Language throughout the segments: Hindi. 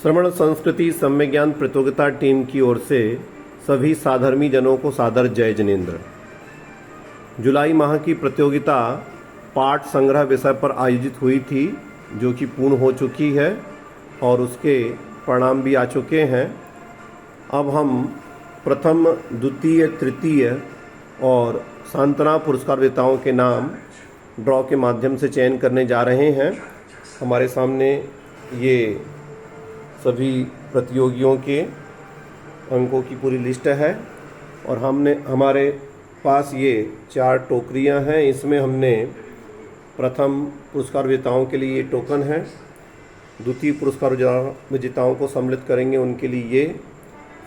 श्रवण संस्कृति सम्यज्ञान प्रतियोगिता टीम की ओर से सभी साधर्मी जनों को सादर जय जिनेन्द्र। जुलाई माह की प्रतियोगिता पाठ संग्रह विषय पर आयोजित हुई थी, जो कि पूर्ण हो चुकी है और उसके परिणाम भी आ चुके हैं। अब हम प्रथम, द्वितीय, तृतीय और सांत्वना पुरस्कार विजेताओं के नाम ड्रॉ के माध्यम से चयन करने जा रहे हैं। हमारे सामने ये सभी प्रतियोगियों के अंकों की पूरी लिस्ट है और हमारे पास ये 4 टोकरियां हैं। इसमें हमने प्रथम पुरस्कार विजेताओं के लिए ये टोकन है, द्वितीय पुरस्कार विजेताओं को सम्मिलित करेंगे उनके लिए ये,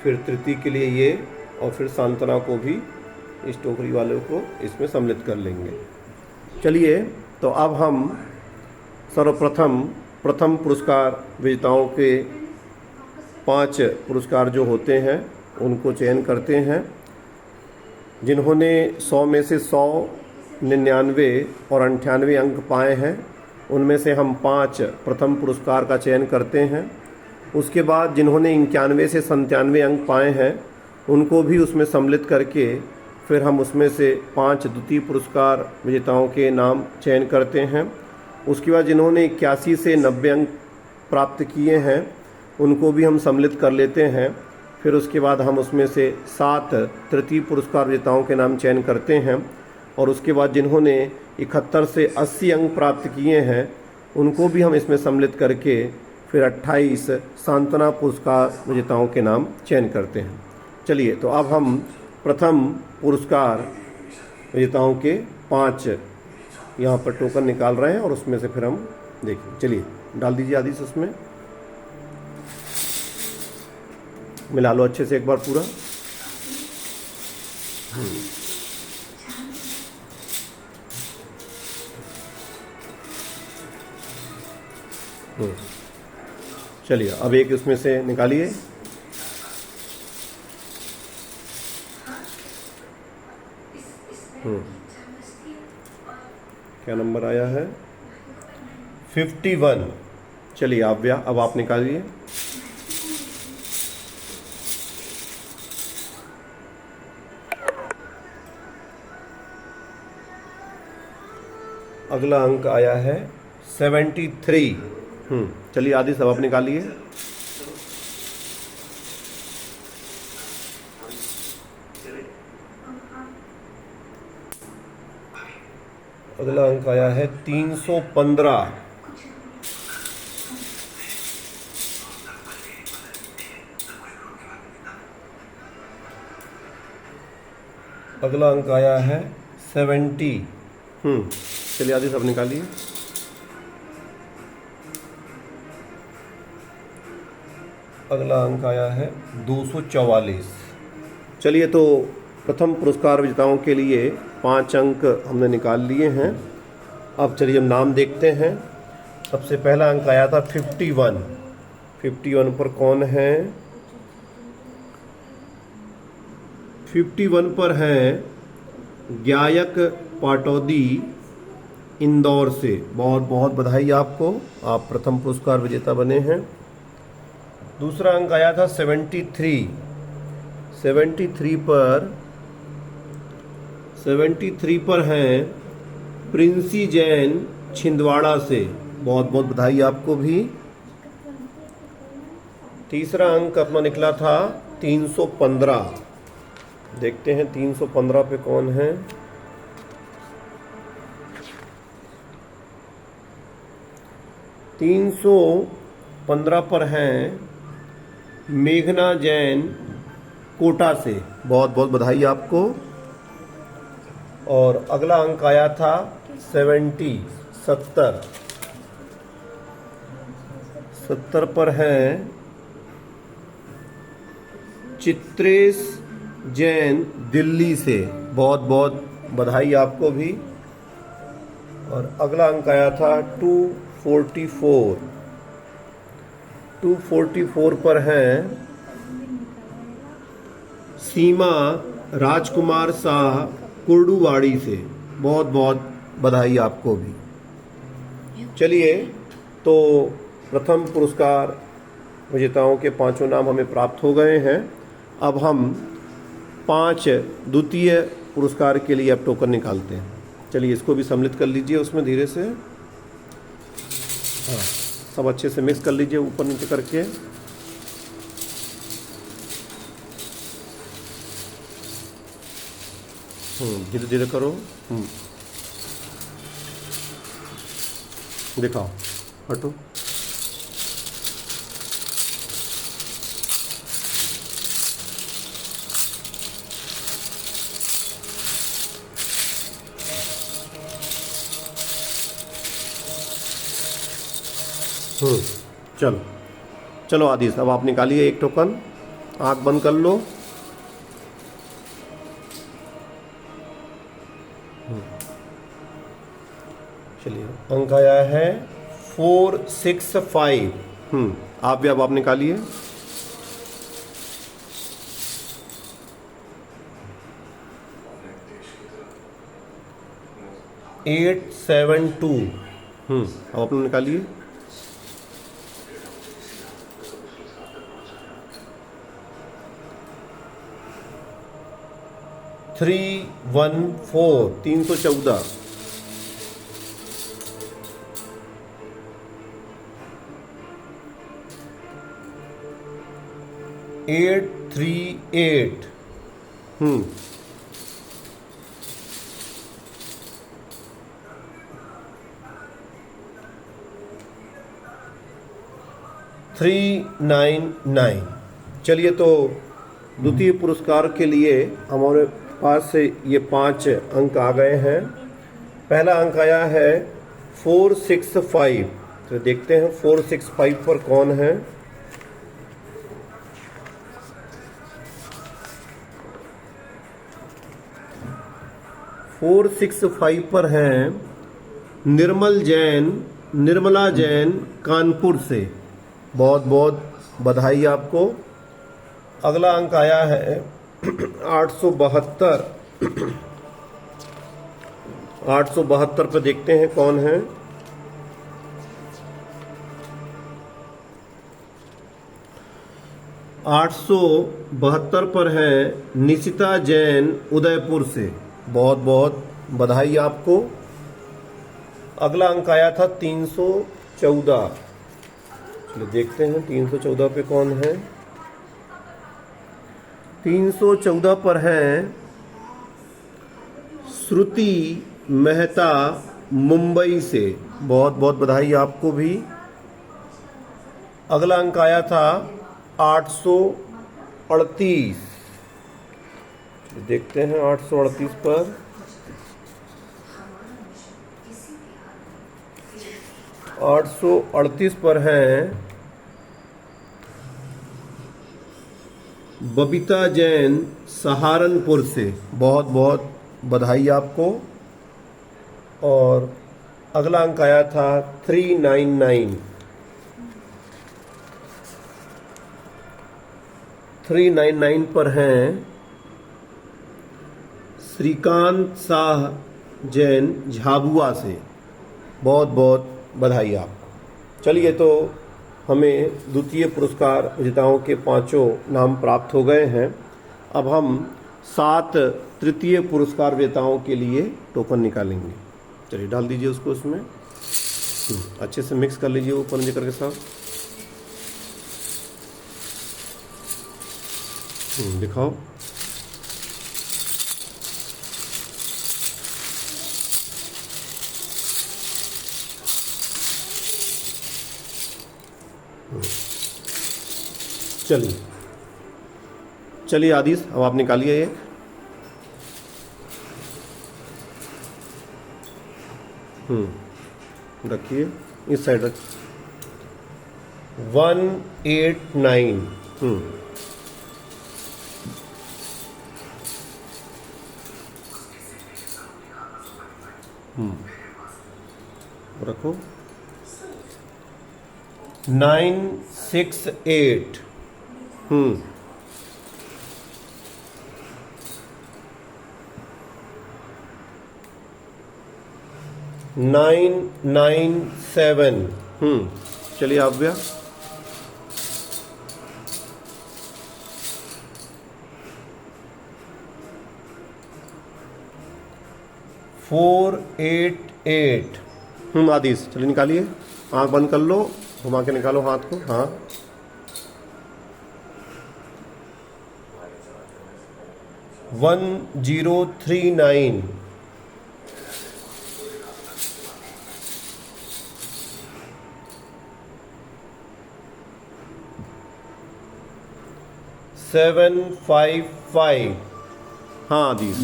फिर तृतीय के लिए ये और फिर सांत्वना को भी इस टोकरी वालों को इसमें सम्मिलित कर लेंगे। चलिए, तो अब हम सर्वप्रथम प्रथम पुरस्कार विजेताओं के 5 पुरस्कार जो होते हैं उनको चयन करते हैं। जिन्होंने 100 में से 100, 99 और 98 अंक पाए हैं, उनमें से हम 5 प्रथम पुरस्कार का चयन करते हैं। उसके बाद जिन्होंने 91 से 97 अंक पाए हैं उनको भी उसमें सम्मिलित करके फिर हम उसमें से 5 द्वितीय पुरस्कार विजेताओं के नाम चयन करते हैं। उसके बाद जिन्होंने 81 से 90 अंक प्राप्त किए हैं उनको भी हम सम्मिलित कर लेते हैं। फिर उसके बाद हम उसमें से 7 तृतीय पुरस्कार विजेताओं के नाम चयन करते हैं और उसके बाद जिन्होंने 71 से 80 अंक प्राप्त किए हैं उनको भी हम इसमें सम्मिलित करके फिर 28 सांत्वना पुरस्कार विजेताओं के नाम चयन करते हैं। चलिए, तो अब हम प्रथम पुरस्कार विजेताओं के 5 यहाँ पर टोकन निकाल रहे हैं और उसमें से फिर हम देखें। चलिए, डाल दीजिए आदि से, उसमें मिला लो अच्छे से एक बार पूरा। चलिए, अब एक इसमें से निकालिए। क्या नंबर आया है? 51। चलिए, अब आप निकालिए। अगला अंक आया है 73। चलिए आदि सब आप निकालिए। अगला अंक आया है 315। अगला अंक आया है 70। चलिए आदि सब निकालिए। अगला अंक आया है 244। चलिए, तो प्रथम पुरस्कार विजेताओं के लिए 5 अंक हमने निकाल लिए हैं। अब चलिए हम नाम देखते हैं। सबसे पहला अंक आया था 51। 51 पर कौन है? 51 पर है गायक पाटौदी, इंदौर से। बहुत बहुत बधाई आपको, आप प्रथम पुरस्कार विजेता बने हैं। दूसरा अंक आया था 73। 73 पर हैं प्रिंसी जैन, छिंदवाड़ा से। बहुत बहुत बधाई आपको भी। तीसरा अंक अपना निकला था 315। देखते हैं 315 पे कौन है। 315 पर हैं मेघना जैन, कोटा से। बहुत बहुत बधाई आपको। और अगला अंक आया था 70 पर हैं चित्रेश जैन, दिल्ली से। बहुत बहुत बधाई आपको भी। और अगला अंक आया था 244 पर हैं सीमा राजकुमार शाह, कुर्डुवाड़ी से। बहुत बहुत बधाई आपको भी। चलिए, तो प्रथम पुरस्कार विजेताओं के पांचों नाम हमें प्राप्त हो गए हैं। अब हम 5 द्वितीय पुरस्कार के लिए अब टोकन निकालते हैं। चलिए इसको भी सम्मिलित कर लीजिए उसमें धीरे से। हाँ, सब अच्छे से मिक्स कर लीजिए ऊपर नीचे करके। धीरे धीरे करो। दिखाओ, हटो। चलो चलो आदिश, अब आप निकालिए एक टोकन। आंख बंद कर लो। चलिए अंक आया है 465। आप भी, अब आप निकालिए। एट 7 2। अब आप निकालिए। 314 314। 838। 399। चलिए, तो द्वितीय पुरस्कार के लिए हमारे पास से ये 5 अंक आ गए हैं। पहला अंक आया है 465। तो देखते हैं 465 पर कौन है। फोर 465 पर हैं निर्मला जैन कानपुर से। बहुत बहुत बधाई आपको। अगला अंक आया है 872। 872 पे देखते हैं कौन है। आठ सौ 72 पर है निशिता जैन उदयपुर से। बहुत बहुत बधाई आपको। अगला अंक आया था 314। चलिए देखते हैं 314 पे कौन है। 314 पर है श्रुति मेहता मुंबई से। बहुत बहुत बधाई आपको भी। अगला अंक आया था 838। देखते हैं 838 पर। 838 पर हैं बबीता जैन सहारनपुर से। बहुत बहुत बधाई आपको। और अगला अंक आया था 399। 399 पर हैं श्रीकांत शाह जैन झाबुआ से। बहुत बहुत बधाई आपको। चलिए, तो हमें द्वितीय पुरस्कार विजेताओं के 5 नाम प्राप्त हो गए हैं। अब हम 7 तृतीय पुरस्कार विजेताओं के लिए टोकन निकालेंगे। चलिए डाल दीजिए उसको उसमें। अच्छे से मिक्स कर लीजिए ऊपर नीचे करके सब। दिखाओ। चलिए चलिए आदिश, अब आप निकालिए एक। रखिए इस साइड रखिए। 189। रखो। 968। 997। चलिए आप भैया। 488। आदिश चलिए निकालिए, आँख बंद कर लो, घुमा के निकालो हाथ को। हाँ, 1039। 755। हाँ आदिश,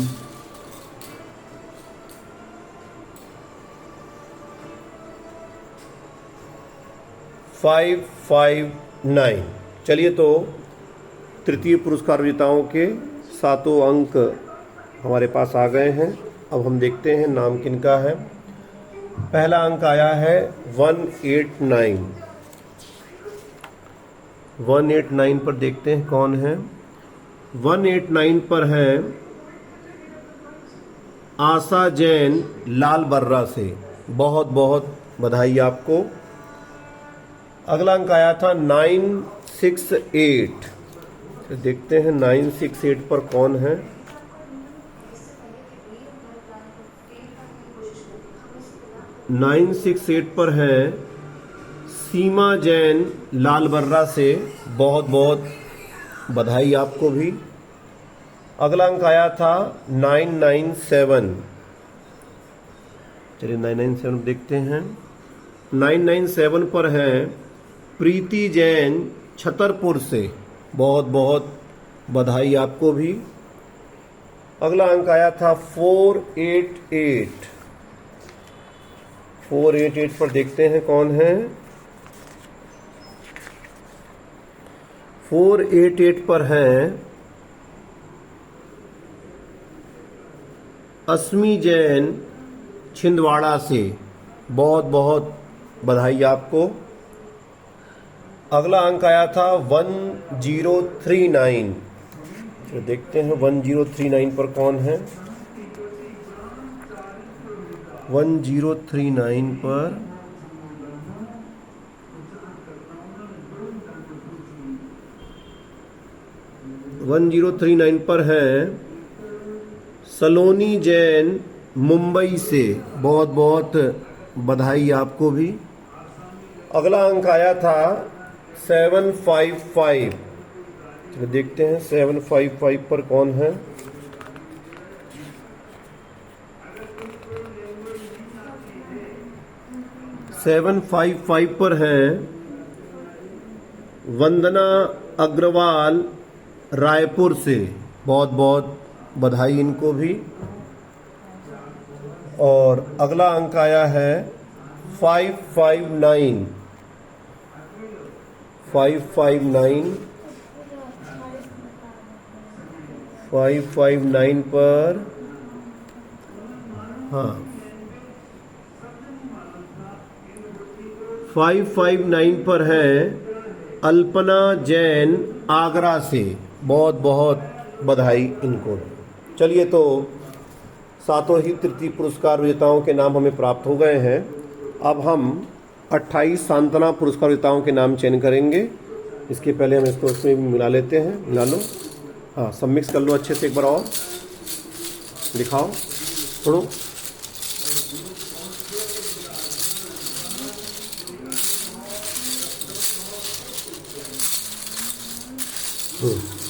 559। चलिए तो तृतीय पुरस्कार विजेताओं के 7 अंक हमारे पास आ गए हैं। अब हम देखते हैं नाम किनका है। पहला अंक आया है 189। 189 पर देखते हैं कौन है। 189 पर है आशा जैन लाल बर्रा से, बहुत बहुत बधाई आपको। अगला अंक आया था 968। देखते हैं 968 पर कौन है। नाइन सिक्स एट पर है सीमा जैन लाल बर्रा से, बहुत बहुत बधाई आपको भी। अगला अंक आया था 997। चलिए 997 देखते हैं। 997 पर है प्रीति जैन छतरपुर से, बहुत बहुत बधाई आपको भी। अगला अंक आया था 488। 488 पर देखते हैं कौन है। 488 पर है अस्मी जैन छिंदवाड़ा से, बहुत बहुत बधाई आपको। अगला अंक आया था 1039। तो देखते हैं 1039 पर कौन है। 1039 पर है सलोनी जैन मुंबई से, बहुत बहुत बधाई आपको भी। अगला अंक आया था 755। चलिए देखते हैं 755 पर कौन है। 755 पर है वंदना अग्रवाल रायपुर से, बहुत बहुत बधाई इनको भी। और अगला अंक आया है 559। 559 पर, हाँ 559 पर है अल्पना जैन आगरा से, बहुत बहुत बधाई इनको। चलिए तो सातों ही तृतीय पुरस्कार विजेताओं के नाम हमें प्राप्त हो गए हैं। अब हम 28 सांत्वना पुरस्कार विजेताओं के नाम चयन करेंगे। इसके पहले हम इसको इसमें मिला लेते हैं। मिला लो, हाँ सब मिक्स कर लो अच्छे से, एक बार और दिखाओ थोड़ो।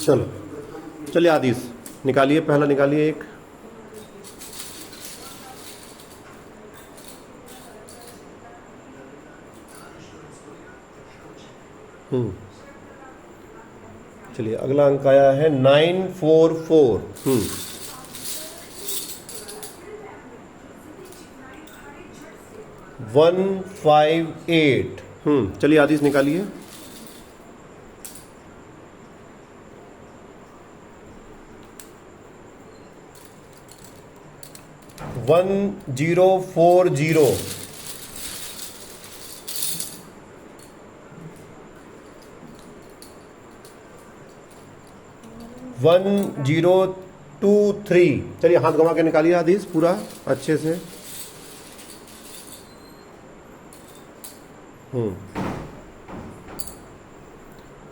चलो चलिए आदिश निकालिए, पहला निकालिए एक। चलिए अगला अंक आया है 944। 158। चलिए आदिश निकालिए। 1040। 1023। चलिए हाथ घुमा के निकालिए आदिश पूरा अच्छे से।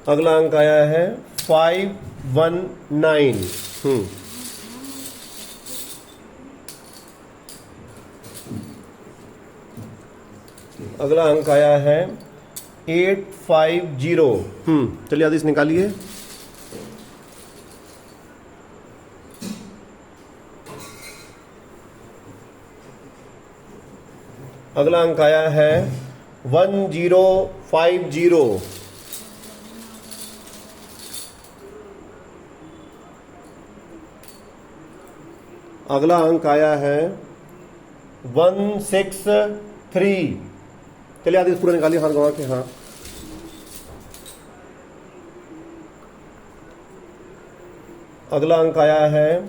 अगला अंक आया है 519। अगला अंक आया है 850। चलिए आदेश निकालिए। अगला अंक आया है 1050। अगला अंक आया है 163। चलिए आदेश पूरा निकालिए हाथ गवा के। हाँ, अगला अंक आया है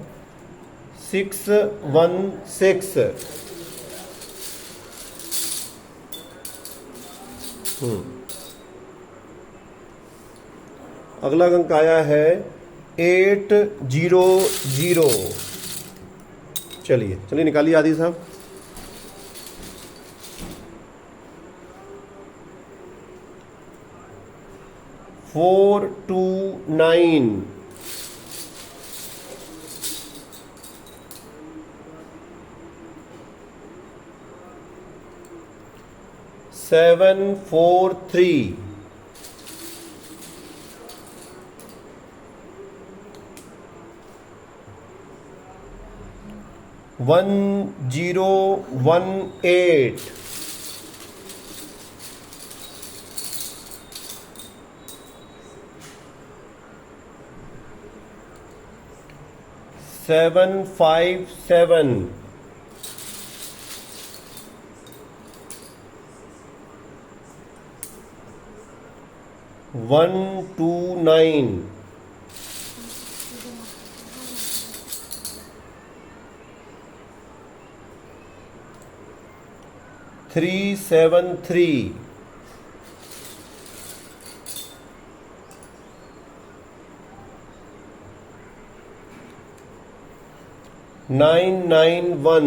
616। अगला अंक आया है 800। चलिए निकालिए आदि साहब। Four two nine. Seven four three. One zero one eight. Seven five seven. One two nine. Three seven three. Nine nine one.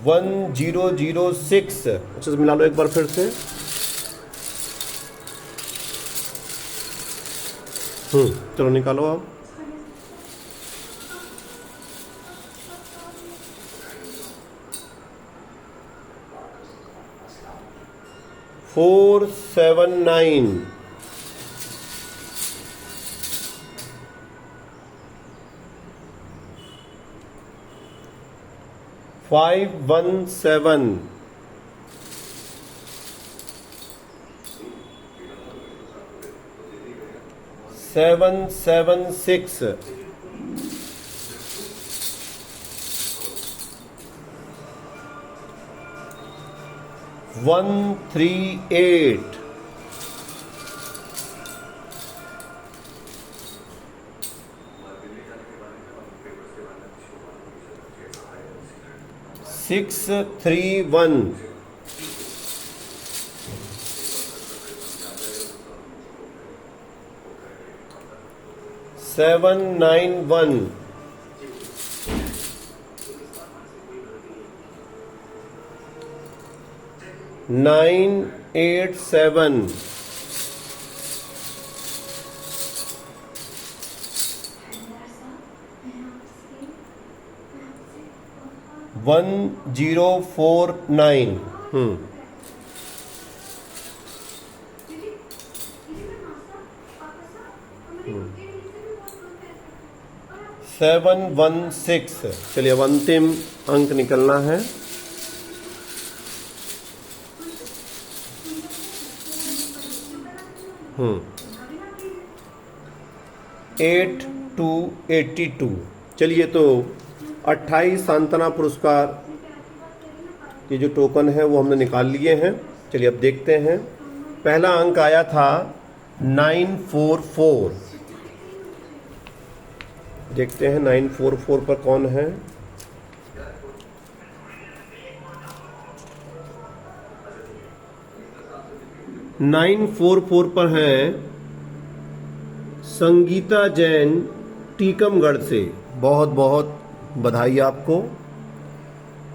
One zero zero six. अच्छे से मिला लो एक बार फिर से। चलो निकालो आप। Four seven nine. Five one seven. Seven seven six. One three eight. Six three one. Seven nine one. Nine eight seven. One zero four nine. Seven one six. चलिए अब अंतिम अंक निकलना है। Eight two 82। चलिए तो 28 सांत्वना पुरस्कार के जो टोकन है वो हमने निकाल लिए हैं। चलिए अब देखते हैं। पहला अंक आया था 944। देखते हैं 944 पर कौन है। नाइन फोर फोर पर है संगीता जैन टीकमगढ़ से। बहुत बहुत बधाई आपको।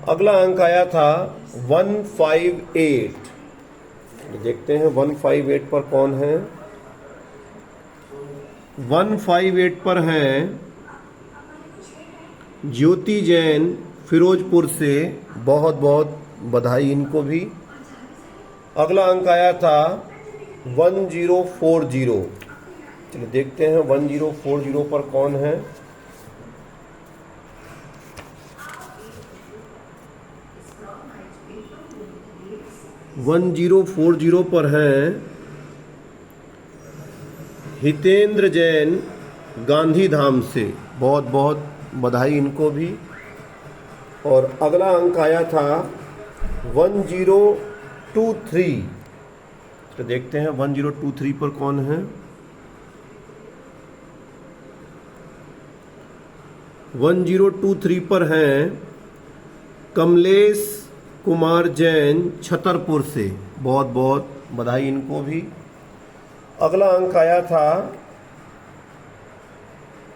अगला अंक आया था 158। देखते हैं 158 पर कौन है। 158 पर है ज्योति जैन फिरोजपुर से, बहुत बहुत बधाई इनको भी। अगला अंक आया था 1040। चलिए देखते हैं 1040 पर कौन है। वन 1040 पर हैं हितेंद्र जैन गांधीधाम से, बहुत बहुत बधाई इनको भी। और अगला अंक आया था 1023। तो देखते हैं 1023 पर कौन है। 1023 पर हैं कमलेश कुमार जैन छतरपुर से, बहुत बहुत बधाई इनको भी। अगला अंक आया था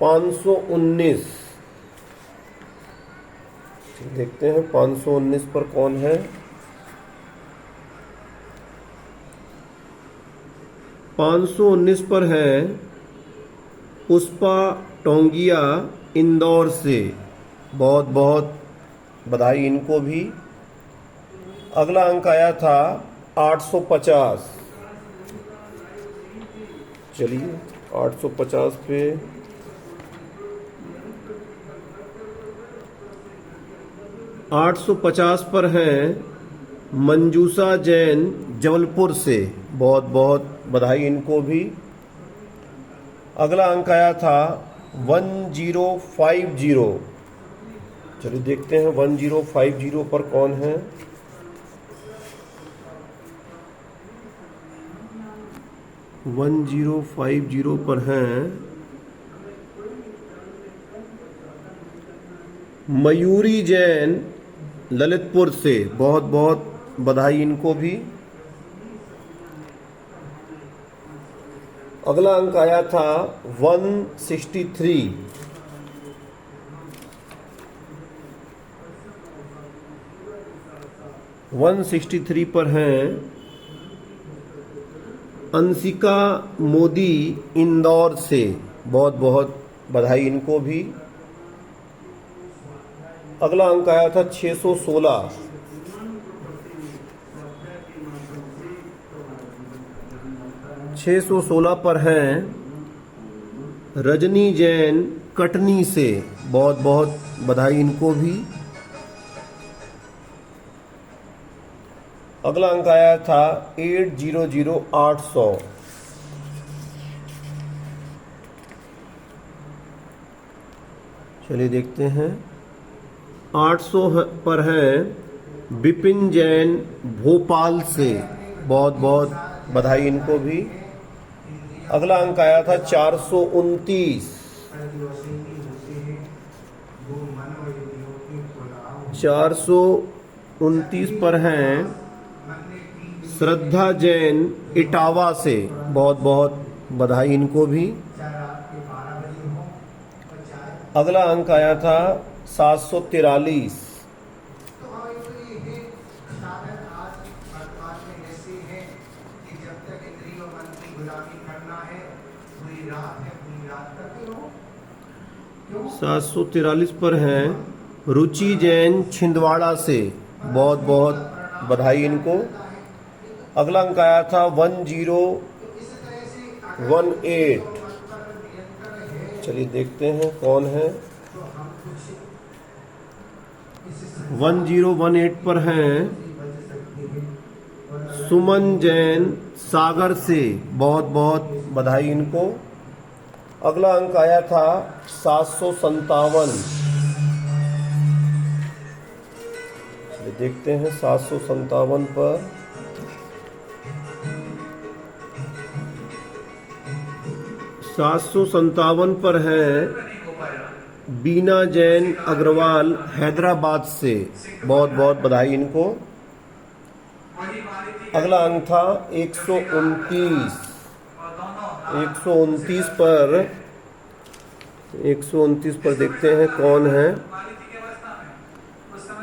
519। देखते हैं 519 पर कौन है। पाँच सौ 19 पर है पुष्पा टोंगिया इंदौर से, बहुत बहुत बधाई इनको भी। अगला अंक आया था 850। चलिए 850 पे 850 पर हैं मंजूषा जैन जबलपुर से, बहुत बहुत बधाई इनको भी। अगला अंक आया था 1050। चलिए देखते हैं 1050 पर कौन है। 1050 पर हैं मयूरी जैन ललितपुर से, बहुत बहुत बधाई इनको भी। अगला अंक आया था 163। 163 पर हैं अंशिका मोदी इंदौर से, बहुत बहुत बधाई इनको भी। अगला अंक आया था 616। 616 पर हैं रजनी जैन कटनी से, बहुत बहुत बधाई इनको भी। अगला अंक आया था 800। चलिए देखते हैं 800 पर हैं विपिन जैन भोपाल से, बहुत बहुत बधाई इनको भी। अगला अंक आया था 429। 429 पर हैं श्रद्धा जैन इटावा से, बहुत बहुत बधाई इनको भी। अगला अंक आया था 743। सात सौ 43 पर हैं रुचि जैन छिंदवाड़ा से, बहुत बहुत बधाई इनको। अगला अंक आया था 1018। चलिए देखते हैं कौन है। 1018 पर हैं सुमन जैन सागर से, बहुत बहुत बधाई इनको। अगला अंक आया था 757। देखते हैं 757 पर 757 पर है बीना जैन अग्रवाल हैदराबाद से, बहुत बहुत बधाई इनको। अगला अंक था 129। 129 पर देखते हैं कौन है।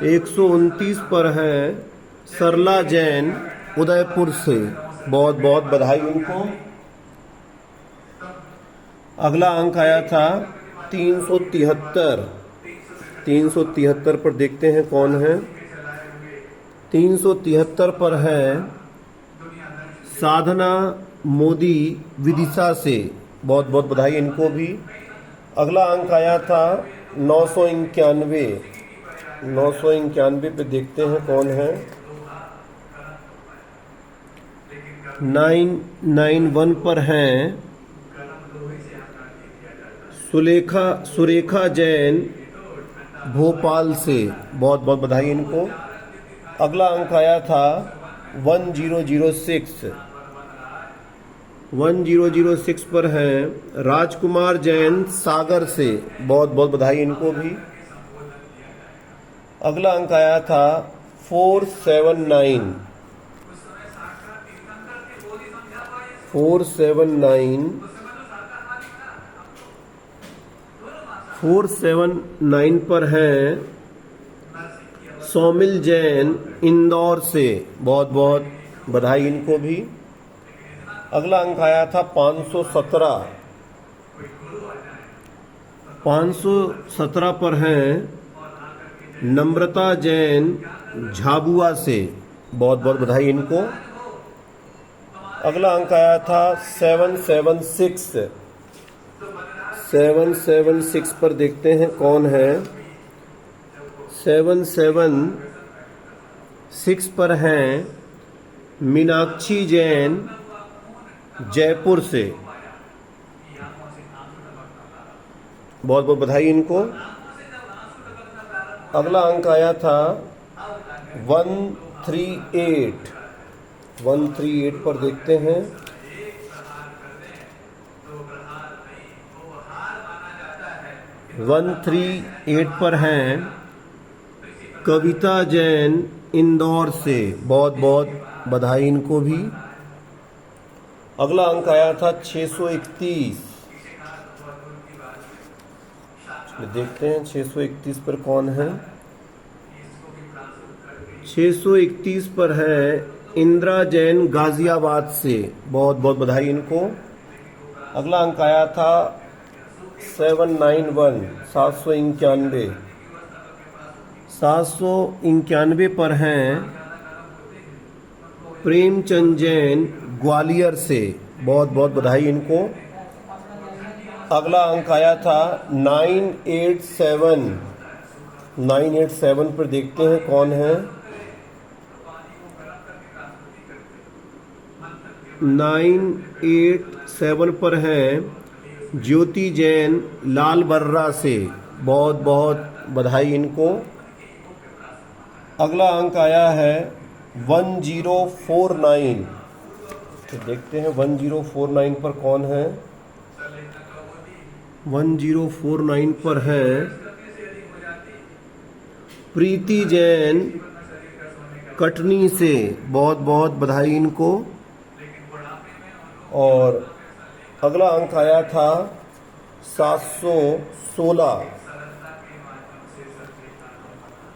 129 पर है सरला जैन उदयपुर से, बहुत बहुत बधाई उनको। अगला अंक आया था 373। 373 पर देखते हैं कौन है। 373 पर है साधना मोदी विदिशा से, बहुत बहुत बधाई इनको भी। अगला अंक आया था 991। 991 पे देखते हैं कौन है। 991 पर हैं सुरेखा जैन भोपाल से, बहुत बहुत बधाई इनको। अगला अंक आया था 1006। 1006 पर हैं राजकुमार जैन सागर से, बहुत बहुत बधाई इनको भी। अगला अंक आया था 479। 479 पर हैं सौमिल जैन इंदौर से, बहुत बहुत बधाई इनको भी। अगला अंक आया था 517। 517 पर हैं नम्रता जैन झाबुआ से, बहुत बहुत बधाई इनको। अगला अंक आया था 776। 776 पर देखते हैं कौन है। 776 पर हैं मीनाक्षी जैन जयपुर से, बहुत बहुत बधाई इनको। अगला अंक आया था 138। 138 पर देखते हैं। 138 पर हैं कविता जैन इंदौर से, बहुत बहुत बधाई इनको भी। अगला अंक आया था 631। देखते हैं 631 पर कौन है। 631 पर है इंदिरा जैन गाजियाबाद से, बहुत बहुत बधाई इनको। अगला अंक आया था 791। 791। 791 पर हैं प्रेमचंद जैन ग्वालियर से, बहुत बहुत बधाई इनको। अगला अंक आया था 987। 987 पर देखते हैं कौन है। 987 पर हैं ज्योति जैन लाल बर्रा से, बहुत बहुत बधाई इनको। अगला अंक आया है 1049। तो देखते हैं 1049 पर कौन है। 1049 पर है प्रीति जैन कटनी से, बहुत बहुत बधाई इनको। और अगला अंक आया था 716।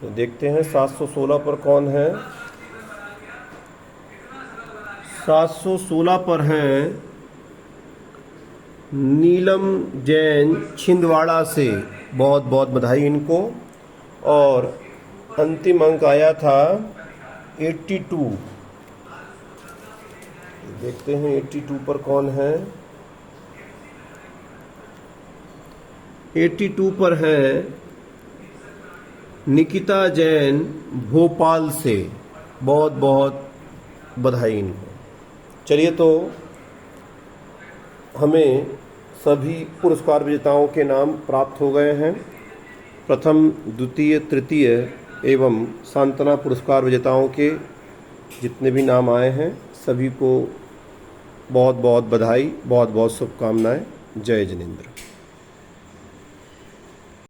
तो देखते हैं 716 पर कौन है। 716 पर हैं नीलम जैन छिंदवाड़ा से, बहुत बहुत बधाई इनको। और अंतिम अंक आया था 82। देखते हैं 82 पर कौन है। 82 पर है निकिता जैन भोपाल से, बहुत बहुत बधाई इनको। चलिए, तो हमें सभी पुरस्कार विजेताओं के नाम प्राप्त हो गए हैं। प्रथम, द्वितीय, तृतीय एवं सांत्वना पुरस्कार विजेताओं के जितने भी नाम आए हैं सभी को बहुत बहुत बधाई, बहुत बहुत शुभकामनाएं। जय जिनेंद्र।